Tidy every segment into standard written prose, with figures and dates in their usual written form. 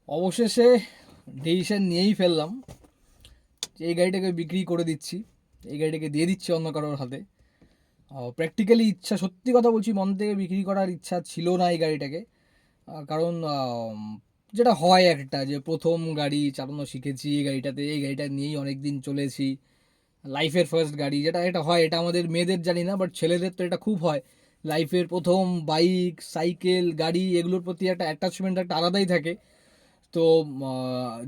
অবশেষে ডিসিশন নিয়েই ফেললাম যে এই গাড়িটাকে বিক্রি করে দিচ্ছি, এই গাড়িটাকে দিয়ে দিচ্ছি অন্য কারোর হাতে। প্র্যাকটিক্যালি ইচ্ছা, সত্যি কথা বলছি, মন থেকে বিক্রি করার ইচ্ছা ছিল না এই গাড়িটাকে। কারণ যেটা হয় একটা, যে প্রথম গাড়ি চালানো শিখেছি এই গাড়িটাতে, এই গাড়িটা নিয়েই অনেক দিন চলেছি, লাইফের ফার্স্ট গাড়ি, যেটা এটা হয়, এটা আমাদের মেয়েদের জানি না, বাট ছেলেদের তো এটা খুব হয়। লাইফের প্রথম বাইক, সাইকেল, গাড়ি, এগুলোর প্রতি একটা অ্যাটাচমেন্ট একটা আলাদাই থাকে। তো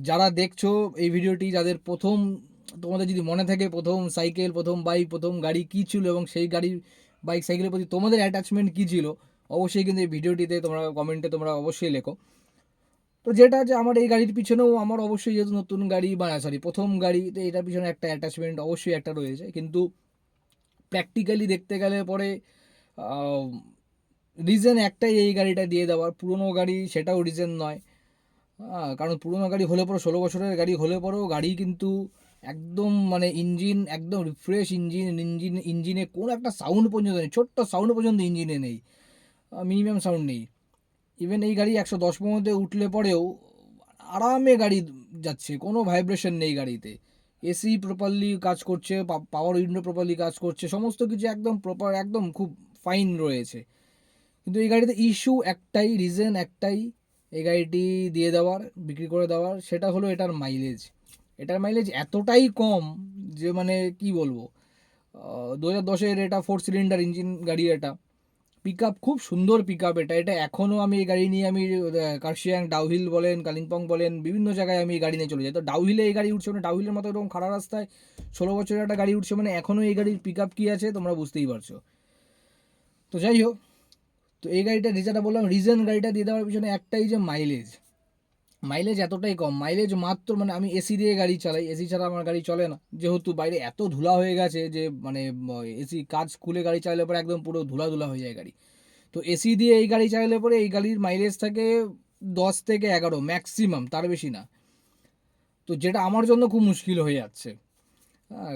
যারা দেখছো এই ভিডিওটি, যাদের প্রথম, তোমাদের যদি মনে থাকে প্রথম সাইকেল, প্রথম বাইক, প্রথম গাড়ি কী ছিল, এবং সেই গাড়ি, বাইক, সাইকেলের প্রতি তোমাদের অ্যাটাচমেন্ট কী ছিল, অবশ্যই কিন্তু এই ভিডিওটিতে তোমরা কমেন্টে তোমরা অবশ্যই লেখো। তো যেটা, যে আমার এই গাড়ির পিছনেও আমার অবশ্যই, যেহেতু নতুন গাড়ি বা সরি প্রথম গাড়ি, তো এটার পিছনে একটা অ্যাটাচমেন্ট অবশ্যই একটা রয়েছে। কিন্তু প্র্যাকটিক্যালি দেখতে গেলে পরে রিজন একটাই, এই গাড়িটা দিয়ে দেওয়ার। পুরনো গাড়ি সেটাও রিজন নয়। কারণ পুরোনো গাড়ি হলে পরেও, 16 বছরের গাড়ি হলে পরেও গাড়ি কিন্তু একদম মানে ইঞ্জিন একদম রিফ্রেশ ইঞ্জিনে কোনো একটা সাউন্ড পর্যন্ত নেই, ছোট্ট সাউন্ড পর্যন্ত ইঞ্জিনে নেই, মিনিমাম সাউন্ড নেই। ইভেন এই গাড়ি 110 পর্যন্ত উঠলে পরেও আরামে গাড়ি যাচ্ছে, কোনো ভাইব্রেশন নেই গাড়িতে। এসি প্রপারলি কাজ করছে, পাওয়ার উইন্ডো প্রপারলি কাজ করছে, সমস্ত কিছু একদম প্রপার, একদম খুব ফাইন রয়েছে। কিন্তু এই গাড়িতে ইস্যু একটাই, রিজন একটাই এই গাড়িটি দিয়ে দেওয়ার, বিক্রি করে দেওয়ার, সেটা হলো এটার মাইলেজ। এটার মাইলেজ এতটাই কম যে মানে কি বলবো। 2010-এর এটা 4 সিলিন্ডার ইঞ্জিন গাড়ি, এটা পিক আপ খুব সুন্দর পিক আপ। এটা এটা এখনও আমি এই গাড়ি নিয়ে, আমি কার্শিয়াং ডাউহিল বলেন, কালিম্পং বলেন, বিভিন্ন জায়গায় আমি এই গাড়ি নিয়ে চলে যাই। তো ডাউহিলে এই গাড়ি উঠছে, মানে ডাউহিলের মতো এরকম খারাপ রাস্তায় 16 বছরের একটা গাড়ি উঠছে, মানে এখনও এই গাড়ির পিক আপ কী আছে তোমরা বুঝতেই পারছো। তো যাই হোক, তো এই গাড়িটা যেটা বললাম, রিজন গাড়িটা দিয়ে দেওয়ার পিছনে একটাই, যে মাইলেজ। মাইলেজ এতটাই কম, মাইলেজ মাত্র, মানে আমি এসি দিয়ে গাড়ি চালাই, এসি ছাড়া আমার গাড়ি চলে না, যেহেতু বাইরে এত ধুলা হয়ে গেছে যে মানে এসি কাজ খুলে গাড়ি চালালে পরে একদম পুরো ধুলা ধুলা হয়ে যায় গাড়ি। তো এসি দিয়ে এই গাড়ি চালালে পরে এই গাড়ির মাইলেজ থাকে 10 থেকে 11 ম্যাক্সিমাম, তার বেশি না। তো যেটা আমার জন্য খুব মুশকিল হয়ে যাচ্ছে।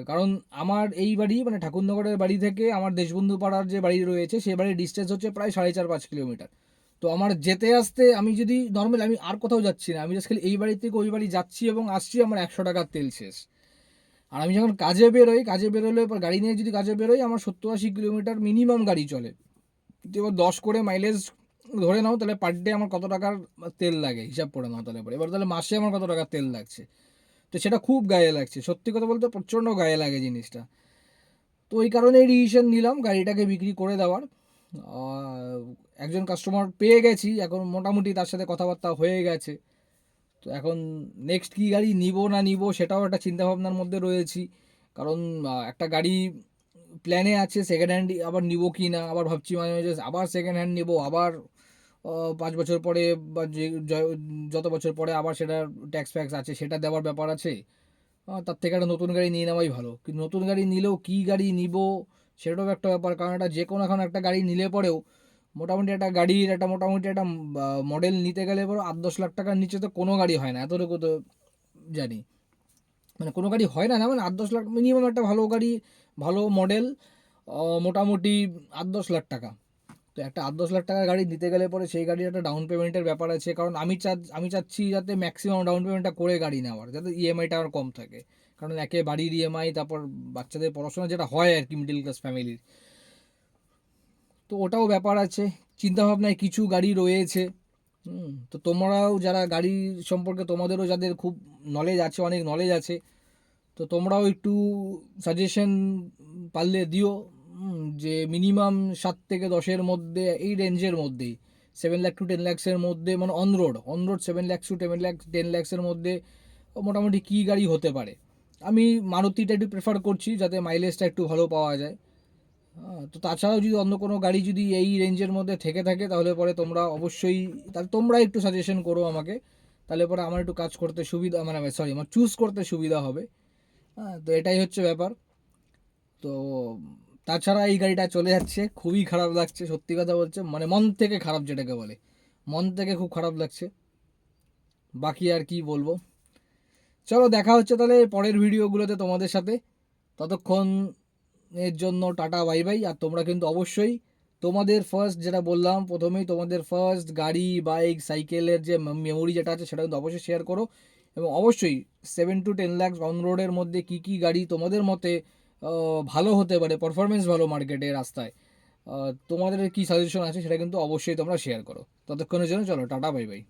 কারণ আমার এই বাড়ি, মানে ঠাকুরনগরের বাড়ি থেকে আমার দেশবন্ধু পাড়ার যে বাড়ি রয়েছে, সে বাড়ির ডিস্টেন্স হচ্ছে প্রায় 4.5-5 কিলোমিটার। তো আমার যেতে আসতে, আমি যদি নর্মাল, আমি আর কোথাও যাচ্ছি না, আমি জাস্ট খালি এই বাড়ি থেকে ওই বাড়ি যাচ্ছি এবং আসছি, আমার 100 টাকার তেল শেষ। আর আমি যখন কাজে বেরোই, কাজে বেরোলে এবার গাড়ি নিয়ে যদি কাজে বেরোই, আমার 70-80 কিলোমিটার মিনিমাম গাড়ি চলে। তো এবার 10 করে মাইলেজ ধরে নাও, তাহলে পার ডে আমার কত টাকার তেল লাগে হিসাব করে নাও, তাহলে পরে এবার তাহলে মাসে আমার কত টাকার তেল লাগছে। তো সেটা খুব গায়ে লাগছে, সত্যি কথা বলতে প্রচণ্ড গায়ে লাগে জিনিসটা। তো ওই কারণেই ডিসিশন নিলাম গাড়িটাকে বিক্রি করে দেওয়ার। একজন কাস্টমার পেয়ে গেছি, এখন মোটামুটি তার সাথে কথাবার্তা হয়ে গেছে। তো এখন নেক্সট কী গাড়ি নিব না নিব সেটাও একটা চিন্তাভাবনার মধ্যে রয়েছি। কারণ একটা গাড়ি প্ল্যানে আছে, সেকেন্ড হ্যান্ড আবার নিব কি না, আবার ভাবছি মাঝে মাঝে আবার সেকেন্ড হ্যান্ড নেব, আবার 5 বছর পরে বা যে যত বছর পরে আবার সেটা ট্যাক্স ফ্যাক্স আছে, সেটা দেওয়ার ব্যাপার আছে। তার থেকে একটা নতুন গাড়ি নিয়ে নেওয়াই ভালো। কিন্তু নতুন গাড়ি নিলেও কী গাড়ি নিব সেটাও একটা ব্যাপার, কারণ এটা যে কোনো এখন একটা গাড়ি নিলে পরেও মোটামুটি একটা গাড়ির একটা মোটামুটি একটা মডেল নিতে গেলে পরে 8-10 লাখ টাকার নিচে তো কোনো গাড়ি হয় না, এতটুকু তো জানি। মানে কোনো গাড়ি হয় না, না মানে 8-10 লাখ মিনিমাম একটা ভালো গাড়ি, ভালো মডেল, মোটামুটি 8-10 লাখ টাকা। তো একটা 8-10 লাখ টাকার গাড়ি নিতে গেলে পরে সেই গাড়ির একটা ডাউন পেমেন্টের ব্যাপার আছে, কারণ আমি চাচ্ছি যাতে ম্যাক্সিমাম ডাউন পেমেন্টটা করে গাড়ি নেওয়ার, যাতে ইএমআইটা আমার কম থাকে। কারণ একে বাড়ির ইএমআই, তারপর বাচ্চাদের পড়াশোনা, যেটা হয় আর কি মিডিল ক্লাস ফ্যামিলির। তো ওটাও ব্যাপার আছে, চিন্তাভাবনায় কিছু গাড়ি রয়েছে। তো তোমরাও যারা গাড়ি সম্পর্কে, তোমাদেরও যাদের খুব নলেজ আছে, অনেক নলেজ আছে, তো তোমরাও একটু সাজেশন পারলে দিও। যে মিনিমাম 7 থেকে 10-এর মধ্যে, এই রেঞ্জের মধ্যেই, 7 লাখ টু 10 লাখসের মধ্যে, মানে অনরোড 7 লাখ টু 10 লাখসের মধ্যে মোটামুটি কী গাড়ি হতে পারে। আমি মারুতিটা একটু প্রেফার করছি, যাতে মাইলেজটা একটু ভালো পাওয়া যায়। তো তাছাড়াও যদি অন্য কোনো গাড়ি যদি এই রেঞ্জের মধ্যে থেকে থাকে, তাহলে পরে তোমরা অবশ্যই, তাহলে তোমরা একটু সাজেশন করো আমাকে, তাহলে পরে আমার একটু কাজ করতে সুবিধা, মানে সরি, আমার চুজ করতে সুবিধা হবে। তো এটাই হচ্ছে ব্যাপার। তো তাছাড়া এই গাড়িটা চলে যাচ্ছে, খুবই খারাপ লাগছে, সত্যি কথা বলছে, মানে মন থেকে খারাপ, যেটাকে বলে মন থেকে খুব খারাপ লাগছে। বাকি আর কি বলবো। চলো, দেখা হচ্ছে তাহলে পরের ভিডিওগুলোতে তোমাদের সাথে। ততক্ষণ এর জন্য টাটা, বাই বাই। আর তোমরা কিন্তু অবশ্যই তোমাদের ফার্স্ট যেটা বললাম প্রথমেই, তোমাদের ফার্স্ট গাড়ি, বাইক, সাইকেলের যে মেমোরি যেটা আছে সেটা কিন্তু অবশ্যই শেয়ার করো। এবং অবশ্যই 7 to 10 লাখ অন রোডের মধ্যে কী কী গাড়ি তোমাদের মতে ভালো হতে পারে, পারফরমেন্স ভালো মার্কেটে রাস্তায়, তোমাদের কী সাজেশন আছে সেটা কিন্তু অবশ্যই তোমরা শেয়ার করো। ততক্ষণের জন্য চলো টাটা, বাই বাই।